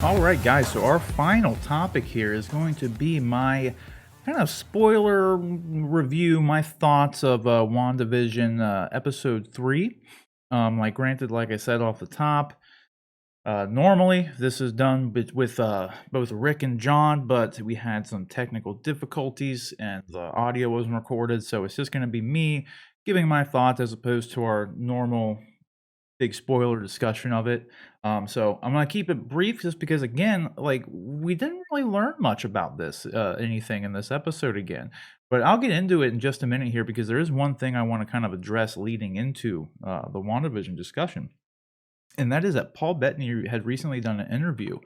All right, guys. So our final topic here is going to be my kind of spoiler review, my thoughts of WandaVision episode 3. Granted, like I said off the top, normally this is done with both Rick and John, but we had some technical difficulties and the audio wasn't recorded, so it's just going to be me giving my thoughts as opposed to our normal big spoiler discussion of it. So I'm gonna keep it brief, just because again, like we didn't really learn much about this anything in this episode again. But I'll get into it in just a minute here, because there is one thing I want to kind of address leading into the WandaVision discussion, and that is that Paul Bettany had recently done an interview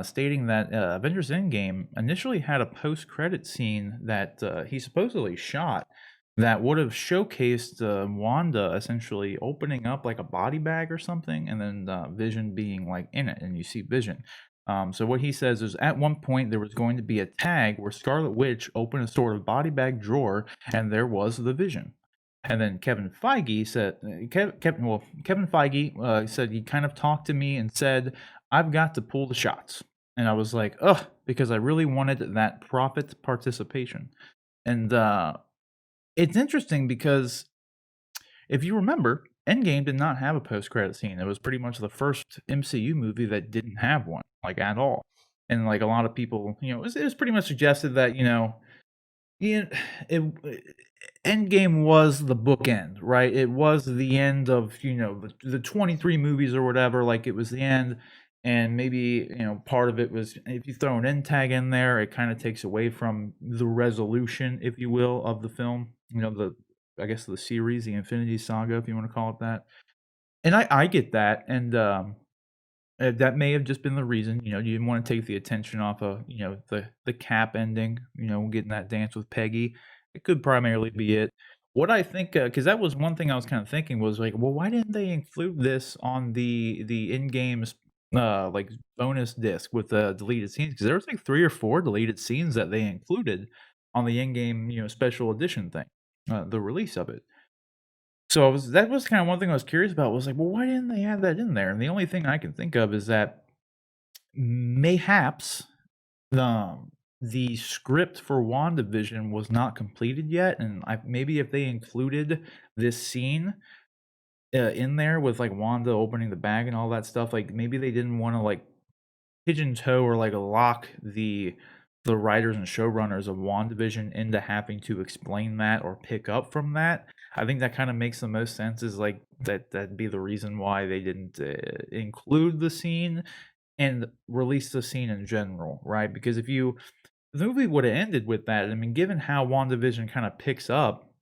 stating that Avengers Endgame initially had a post-credit scene that he supposedly shot that would have showcased Wanda essentially opening up like a body bag or something, and then Vision being like in it, and you see Vision. So what he says is, at one point there was going to be a tag where Scarlet Witch opened a sort of body bag drawer, and there was the Vision. And then Kevin Feige said, Kevin Feige said he kind of talked to me and said, I've got to pull the shots. And I was like, ugh, because I really wanted that profit participation. And it's interesting because if you remember, Endgame did not have a post-credit scene. It was pretty much the first MCU movie that didn't have one, like at all. And like a lot of people, it was pretty much suggested that, yeah, Endgame was the bookend, right? It was the end of, the 23 movies or whatever. Like, it was the end, and maybe, part of it was, if you throw an end tag in there, it kind of takes away from the resolution, if you will, of the film. I guess the series, the Infinity Saga, if you want to call it that. And I get that, and that may have just been the reason. You didn't want to take the attention off of, the Cap ending, getting that dance with Peggy. It could primarily be it. What I think, because that was one thing I was kind of thinking, was like, well, why didn't they include this on the in-game like bonus disc with the deleted scenes? Because there was like 3 or 4 deleted scenes that they included on the in-game, special edition thing, the release of it. So that was kind of one thing I was curious about, was like, well, why didn't they add that in there? And the only thing I can think of is that mayhaps the the script for WandaVision was not completed yet, and maybe if they included this scene in there with like Wanda opening the bag and all that stuff, like maybe they didn't want to like pigeon toe or like lock the writers and showrunners of WandaVision into having to explain that or pick up from that. I think that kind of makes the most sense, is like that'd be the reason why they didn't include the scene and release the scene in general, right? Because if the movie would have ended with that, I mean, given how WandaVision kind of picks up,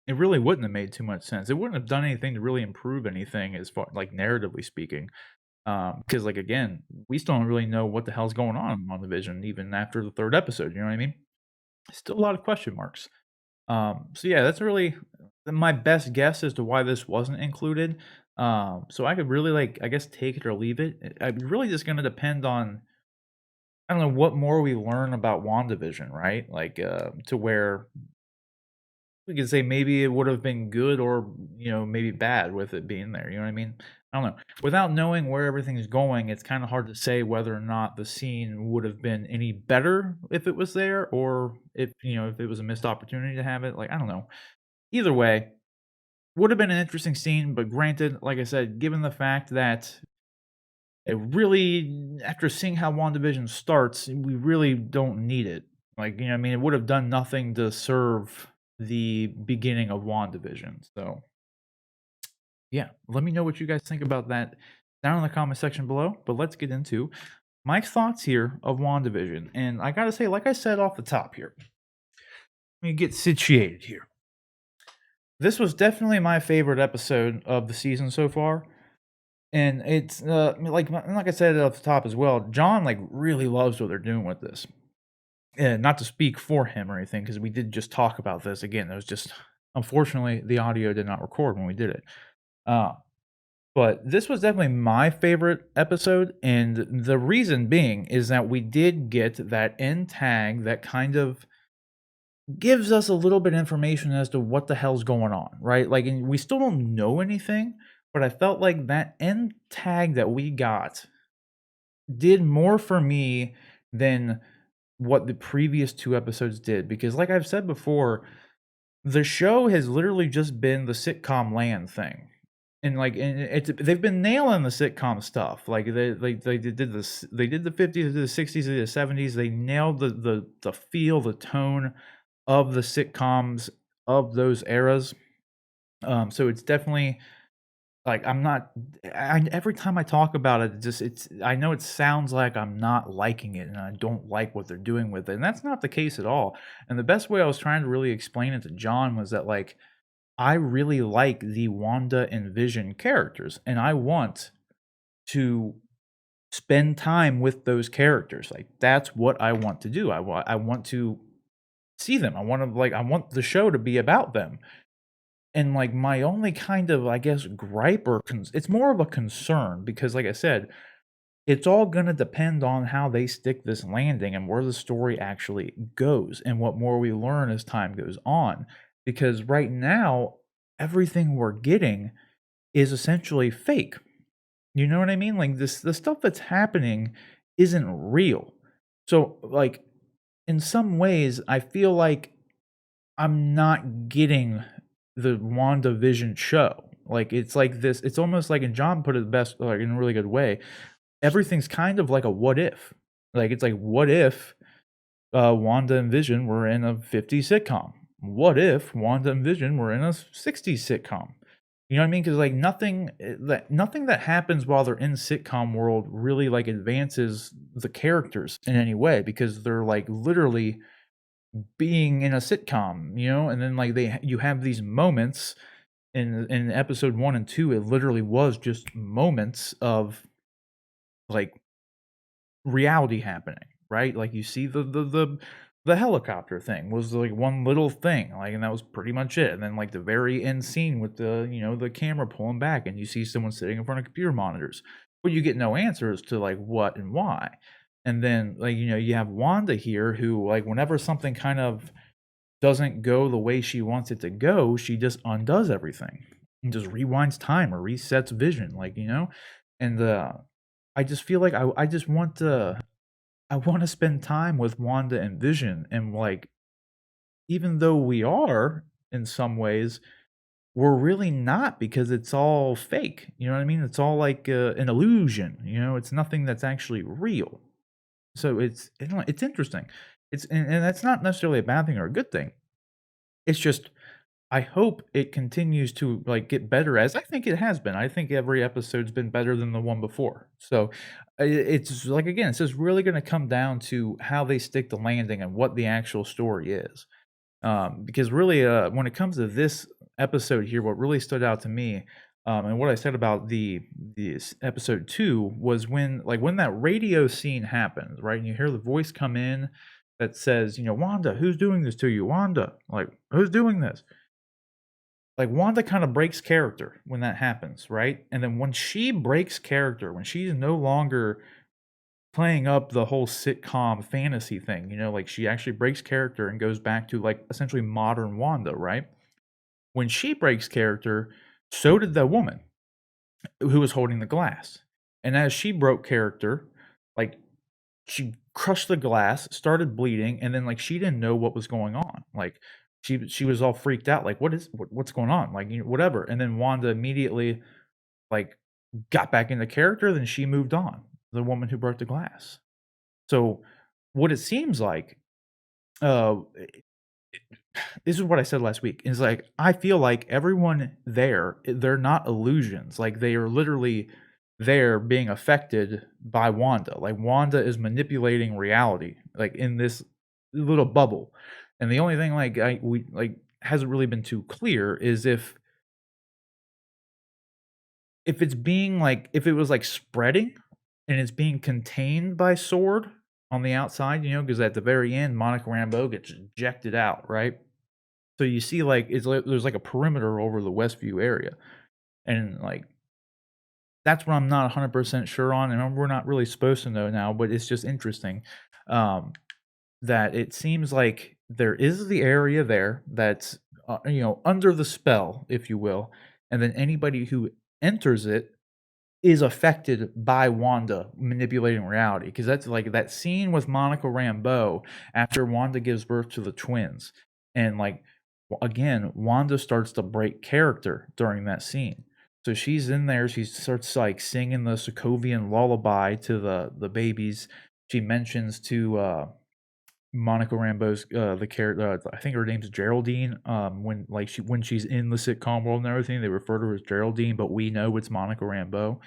it really wouldn't have made too much sense. It wouldn't have done anything to really improve anything as far like narratively speaking. Because like again, we still don't really know what the hell's going on the Vision even after the 3rd episode. You know what I mean? Still a lot of question marks. So yeah, that's really my best guess as to why this wasn't included. So I could really, like, I guess, take it or leave it. I'm really just gonna depend on, I don't know, what more we learn about WandaVision, right? Like, to where we could say maybe it would have been good, or maybe bad with it being there. You know what I mean? I don't know. Without knowing where everything's going, it's kind of hard to say whether or not the scene would have been any better if it was there, or if it was a missed opportunity to have it. Like, I don't know. Either way, would have been an interesting scene, but granted, like I said, given the fact that it really, after seeing how WandaVision starts, we really don't need it. Like, I mean, it would have done nothing to serve the beginning of WandaVision. So, yeah, let me know what you guys think about that down in the comment section below. But let's get into my thoughts here of WandaVision. And I gotta say, like I said off the top here, let me get situated here. This was definitely my favorite episode of the season so far. And it's like I said off the top as well, John like really loves what they're doing with this. And not to speak for him or anything, because we did just talk about this again. It was just, unfortunately, the audio did not record when we did it. Uh, but this was definitely my favorite episode, and the reason being is that we did get that end tag that kind of gives us a little bit of information as to what the hell's going on, right? Like, and we still don't know anything, but I felt like that end tag that we got did more for me than what the previous 2 episodes did, because like I've said before, the show has literally just been the sitcom land thing. And it's they've been nailing the sitcom stuff. Like they did this, they did the 50s, they did the 60s, they did the 70s. They nailed the feel, the tone of the sitcoms of those eras. So it's definitely like I'm not every time I talk about it, it's I know it sounds like I'm not liking it and I don't like what they're doing with it. And that's not the case at all. And the best way I was trying to really explain it to John was that like I really like the Wanda and Vision characters, and I want to spend time with those characters. Like that's what I want to do. I want to see them. I want the show to be about them. And like my only kind of I guess gripe or it's more of a concern because like I said, it's all going to depend on how they stick this landing and where the story actually goes and what more we learn as time goes on. Because right now, everything we're getting is essentially fake. You know what I mean? Like this, the stuff that's happening isn't real. So, like, in some ways, I feel like I'm not getting the WandaVision show. Like, it's like this, it's almost like, and John put it best, like, in a really good way, everything's kind of like a what if. Like it's like what if Wanda and Vision were in a 50s sitcom? What if Wanda and Vision were in a 60s sitcom? You know what I mean? Because like nothing that happens while they're in sitcom world really like advances the characters in any way because they're like literally being in a sitcom, you know. And then like you have these moments in episode 1 and 2. It literally was just moments of like reality happening, right? Like you see the helicopter thing was like one little thing, like, and that was pretty much it. And then like the very end scene with the the camera pulling back, and you see someone sitting in front of computer monitors, but you get no answers to like what and why. And then like you have Wanda here, who like whenever something kind of doesn't go the way she wants it to go, she just undoes everything and just rewinds time or resets vision, like and I just feel like I just want to spend time with Wanda and Vision, and, like, even though we are in some ways, we're really not because it's all fake, you know what I mean? It's all like, an illusion, It's nothing that's actually real. So it's interesting. And that's not necessarily a bad thing or a good thing. It's just I hope it continues to, like, get better as I think it has been. I think every episode's been better than the one before. So, it's like, again, it's just really gonna come down to how they stick the landing and what the actual story is. Because really, when it comes to this episode here, what really stood out to me, and what I said about this episode 2 was when that radio scene happens, right? And you hear the voice come in that says, "Wanda, who's doing this to you? Wanda, like, who's doing this?" Like, Wanda kinda breaks character when that happens, right? And then when she breaks character, when she's no longer playing up the whole sitcom fantasy thing, like, she actually breaks character and goes back to, like, essentially modern Wanda, right? When she breaks character, so did the woman who was holding the glass. And as she broke character, like, she crushed the glass, started bleeding, and then, like, she didn't know what was going on. Like, she was all freaked out, like, what's going on?" Like, whatever. And then Wanda immediately, like, got back into character, then she moved on, the woman who broke the glass. So, what it seems like, uh, this is what I said last week, is, like, I feel like everyone there, they're not illusions, like, they are literally there being affected by Wanda. Like, Wanda is manipulating reality, like, in this little bubble, and the only thing, like, hasn't really been too clear is if it's being, like if it was, like, spreading and it's being contained by Sword on the outside, because at the very end, Monica Rambeau gets ejected out, right? So you see, like, it's like there's, like, a perimeter over the Westview area, and, like, that's what I'm not 100% sure on, and we're not really supposed to know now, but it's just interesting, um, that it seems like there is the area there that's, under the spell, if you will, and then anybody who enters it is affected by Wanda manipulating reality, because that's like that scene with Monica Rambeau after Wanda gives birth to the twins, and like again, Wanda starts to break character during that scene. So she's in there, she starts like singing the Sokovian lullaby to the babies. She mentions to Monica Rambeau's the character, I think her name's Geraldine. When like when she's in the sitcom world and everything, they refer to her as Geraldine, but we know it's Monica Rambeau.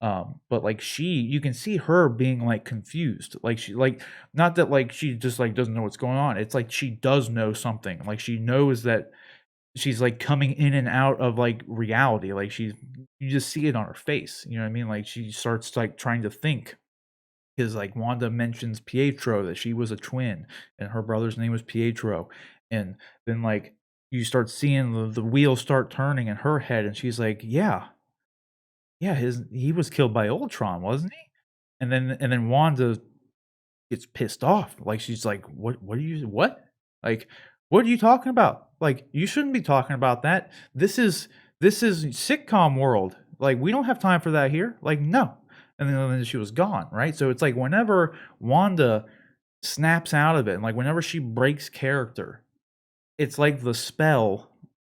But like you can see her being like confused. Like she like not that like she just like doesn't know what's going on. It's like she does know something. Like she knows that she's like coming in and out of like reality. Like you just see it on her face. You know what I mean? Like she starts like trying to think because like Wanda mentions Pietro, that she was a twin and her brother's name was Pietro. And then like you start seeing the wheels start turning in her head, and she's like, yeah, he was killed by Ultron, wasn't he? And then Wanda gets pissed off. Like she's like, what are you what? Like, what are you talking about? Like, you shouldn't be talking about that. This is sitcom world. Like, we don't have time for that here. Like, no. And then she was gone, right? So it's like whenever Wanda snaps out of it, and like whenever she breaks character, it's like the spell,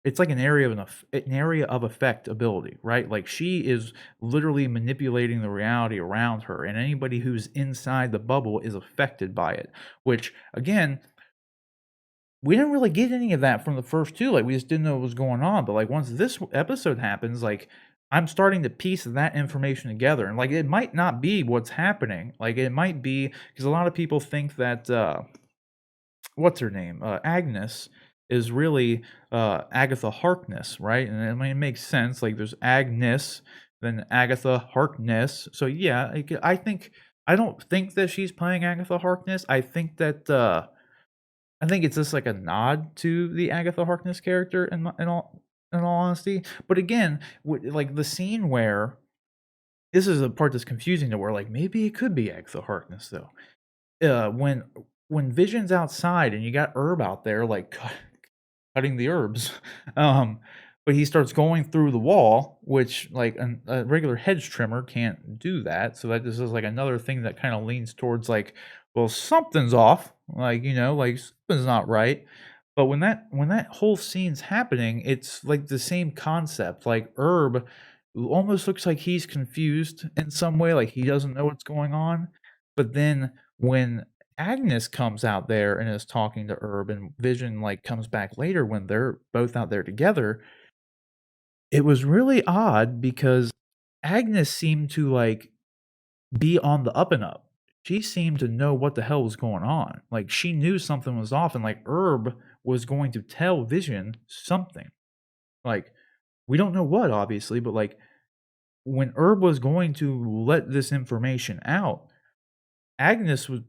it's like an area of effect ability, right? Like, she is literally manipulating the reality around her, and anybody who's inside the bubble is affected by it, which, again, we didn't really get any of that from the first 2, like, we just didn't know what was going on, but, like, once this episode happens, like, I'm starting to piece that information together, and, like, it might not be what's happening, like, it might be because a lot of people think that, what's her name? Agnes is really Agatha Harkness, right? And I mean, it makes sense. Like, there's Agnes, then Agatha Harkness. So yeah, I think I don't think that she's playing Agatha Harkness. I think it's just like a nod to the Agatha Harkness character in all honesty. But again, like the scene where this is the part that's confusing, to where like maybe it could be Agatha Harkness though. When Vision's outside and you got Herb out there, like, cutting the herbs, um, but he starts going through the wall, which, like, a regular hedge trimmer can't do that, so that just is, like, another thing that kinda leans towards, like, well, something's off, like, like, something's not right, but when that whole scene's happening, it's, like, the same concept, like, Herb almost looks like he's confused in some way, like, he doesn't know what's going on, but then when Agnes comes out there and is talking to Herb, and Vision, like, comes back later when they're both out there together, it was really odd because Agnes seemed to, like, be on the up and up. She seemed to know what the hell was going on. Like, she knew something was off, and, like, Herb was going to tell Vision something. Like, we don't know what, obviously, but, like, when Herb was going to let this information out, Agnes was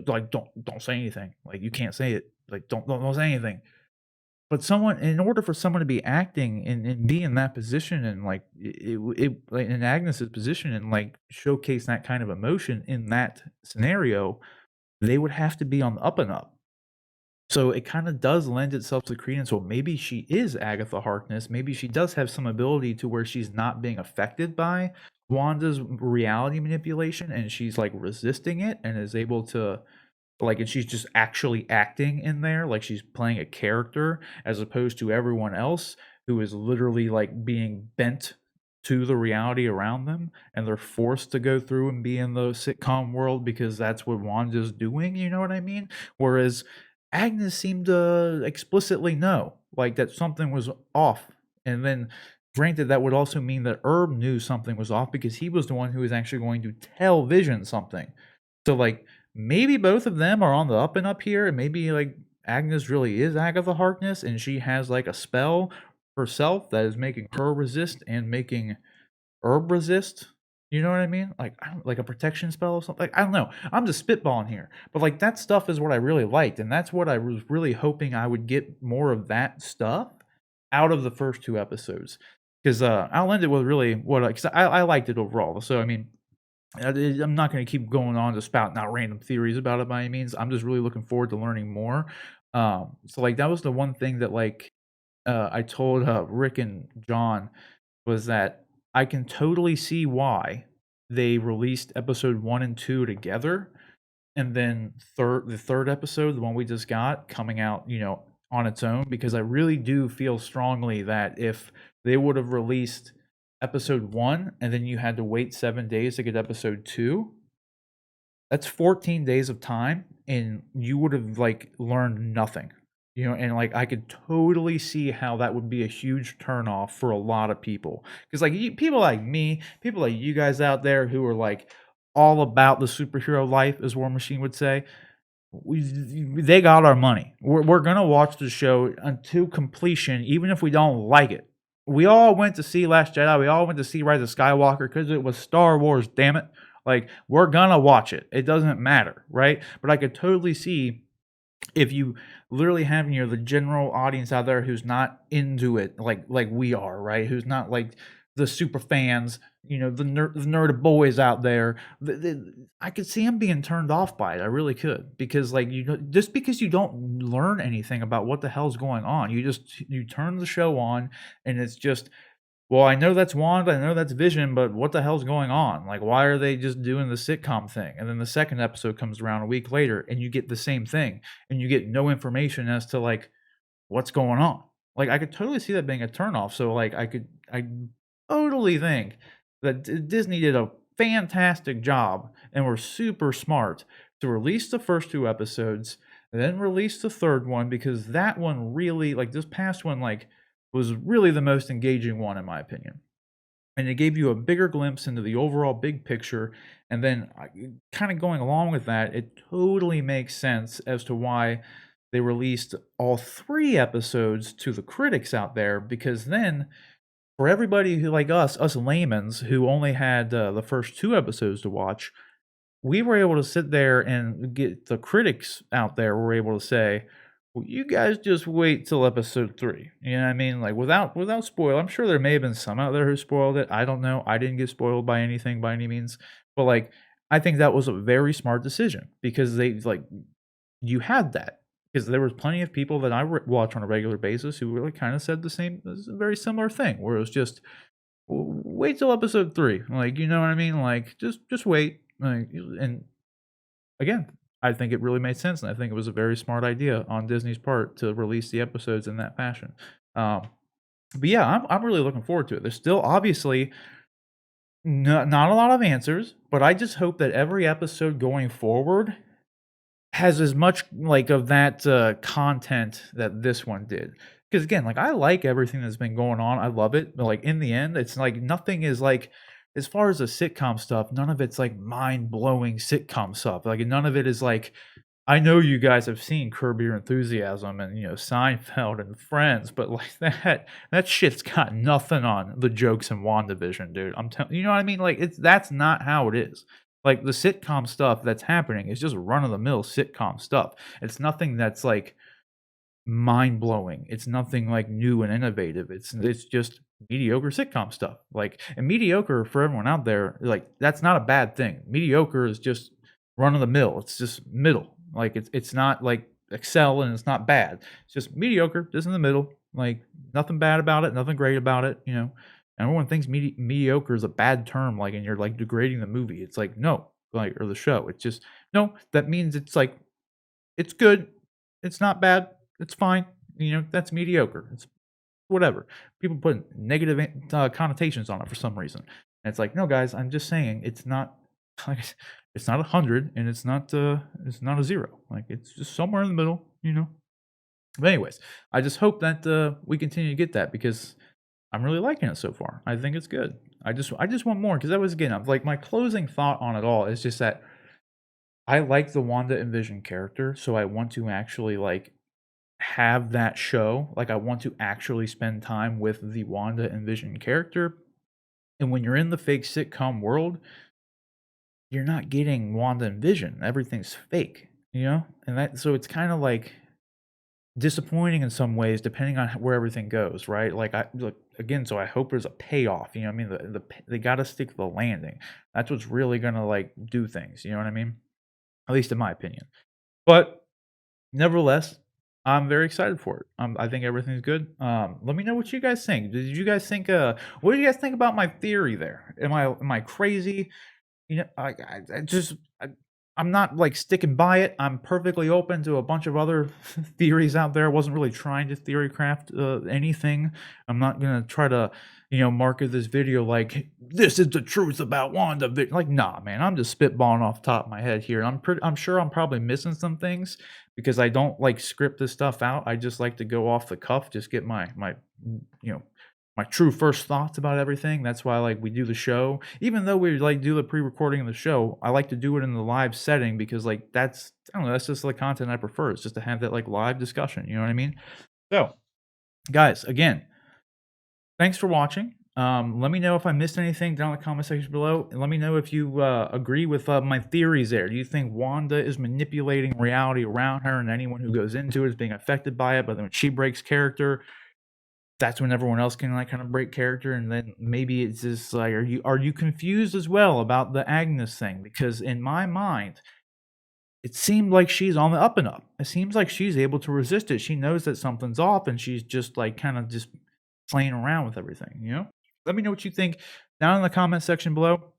like, "Don't say anything, like, you can't say it, like, don't say anything." But someone in order for someone to be acting and be in that position, and, like, like, in Agnes's position, and, like, showcase that kind of emotion in that scenario, they would have to be on the up and up. So it kinda does lend itself to credence. Well, maybe she is Agatha Harkness, maybe she does have some ability to where she's not being affected by Wanda's reality manipulation, and she's, like, resisting it and is able to, like, and she's just actually acting in there, like she's playing a character, as opposed to everyone else who is literally, like, being bent to the reality around them, and they're forced to go through and be in the sitcom world because that's what Wanda's doing, you know what I mean? Whereas Agnes seemed to explicitly know, like, that something was off, and then granted, that would also mean that Herb knew something was off because he was the one who was actually going to tell Vision something. So, like, maybe both of them are on the up and up here, and maybe, like, Agnes really is Agatha Harkness, and she has, like, a spell herself that is making her resist and making Herb resist. You know what I mean? Like, I don't, like a protection spell or something. Like, I don't know. I'm just spitballing here, but like that stuff is what I really liked, and that's what I was really hoping I would get more of that stuff out of the first 2 episodes. Because I'll end it with really what, because I liked it overall. So I mean, I'm not going to keep going on to spouting out random theories about it by any means. I'm just really looking forward to learning more. So like that was the one thing that, like, I told Rick and John was that I can totally see why they released episode 1 and 2 together, and then the 3rd episode, the one we just got, coming out, on its own, because I really do feel strongly that if they would have released episode 1 and then you had to wait 7 days to get episode 2, that's 14 days of time, and you would have, like, learned nothing, and, like, I could totally see how that would be a huge turnoff for a lot of people. Because like, people like me, people like you guys out there who are, like, all about the superhero life, as War Machine would say, we they got our money. We're gonna watch the show until completion, even if we don't like it. We all went to see Last Jedi. We all went to see Rise of Skywalker because it was Star Wars. Damn it! Like, we're gonna watch it. It doesn't matter, right? But I could totally see if you literally have, the general audience out there who's not into it like we are, right? Who's not like the super fans, the nerd boys out there. I could see them being turned off by it. I really could, because like, just because you don't learn anything about what the hell's going on, you turn the show on, and it's just, well, I know that's Wanda, I know that's Vision, but what the hell's going on? Like, why are they just doing the sitcom thing? And then the second episode comes around a week later, and you get the same thing, and you get no information as to, like, what's going on. Like, I could totally see that being a turnoff. So, like, I totally think that Disney did a fantastic job and were super smart to release the first 2 episodes, then release the 3rd one, because that one really, like, this past one, like, was really the most engaging one in my opinion. And it gave you a bigger glimpse into the overall big picture. And then, kind of going along with that, it totally makes sense as to why they released all 3 episodes to the critics out there, because then for everybody who, like us laymen's who only had the first 2 episodes to watch, we were able to sit there and get the critics out there were able to say, "Well, you guys just wait till episode 3." You know what I mean? Like, without spoil. I'm sure there may have been some out there who spoiled it. I don't know. I didn't get spoiled by anything by any means. But like, I think that was a very smart decision, because they like, you had that, because there was plenty of people that I watch on a regular basis who really kind of said the same, very similar thing, where it was just, wait till episode 3. Like, you know what I mean? Like, just wait. Like, and again, I think it really made sense, and I think it was a very smart idea on Disney's part to release the episodes in that fashion. Um, but yeah, I'm really looking forward to it. There's still obviously not a lot of answers, but I just hope that every episode going forward has as much, like, of that, content that this one did. Because again, like, I like everything that's been going on, I love it, but, like, in the end, it's like nothing is, like, as far as the sitcom stuff, none of it's, like, mind-blowing sitcom stuff, like, none of it is, like, I know you guys have seen Curb Your Enthusiasm and, Seinfeld and Friends, but, like, that shit's got nothing on the jokes in WandaVision, dude. I'm telling you know what I mean? Like, that's not how it is. Like, the sitcom stuff that's happening is just run-of-the-mill sitcom stuff. It's nothing that's, like, mind-blowing. It's nothing, like, new and innovative. It's just mediocre sitcom stuff. Like, and mediocre, for everyone out there, like, that's not a bad thing. Mediocre is just run-of-the-mill. It's just middle. Like, it's not, like, excel, and it's not bad. It's just mediocre, just in the middle. Like, nothing bad about it, nothing great about it, Everyone thinks mediocre is a bad term, like, and you're, like, degrading the movie. It's like, no, like, or the show. It's just, no, that means it's, like, it's good. It's not bad. It's fine. That's mediocre. It's whatever. People put negative connotations on it for some reason. And it's like, no, guys, I'm just saying it's not like, it's not 100, and it's not a 0. Like, it's just somewhere in the middle. But anyways, I just hope that we continue to get that, because I'm really liking it so far. I think it's good. I just want more, because that was, again, like, my closing thought on it all is just that I like the Wanda and Vision character, so I want to actually, like, have that show. Like, I want to actually spend time with the Wanda and Vision character. And when you're in the fake sitcom world, you're not getting Wanda and Vision. Everything's fake. And that, so it's kind of like disappointing in some ways, depending on where everything goes, right? Like, I look again, so I hope there's a payoff. I mean, they got to stick to the landing. That's what's really gonna, like, do things. You know what I mean? At least in my opinion. But nevertheless, I'm very excited for it. I think everything's good. Let me know what you guys think. Did you guys think? What do you guys think about my theory there? Am I crazy? You know, I just I'm not like sticking by it. I'm perfectly open to a bunch of other theories out there. I wasn't really trying to theory craft anything. I'm not gonna try to, market this video like this is the truth about Wanda. Like, nah, man. I'm just spitballing off the top of my head here. I'm sure I'm probably missing some things because I don't like script this stuff out. I just like to go off the cuff, just get my you know my true first thoughts about everything. That's why like we do the show. Even though we like do the pre-recording of the show, I like to do it in the live setting because like I don't know, that's just the content I prefer. It's just to have that like live discussion, you know what I mean? So, guys, again, thanks for watching. Let me know if I missed anything down in the comment section below. And let me know if you agree with my theories there. Do you think Wanda is manipulating reality around her and anyone who goes into it is being affected by it? But then when she breaks character, that's when everyone else can, like, kinda break character, and then maybe it's just like, are you confused as well about the Agnes thing? Because in my mind, it seemed like she's on the up and up. It seems like she's able to resist it. She knows that something's off, and she's just, like, kinda just playing around with everything, you know? Let me know what you think down in the comment section below.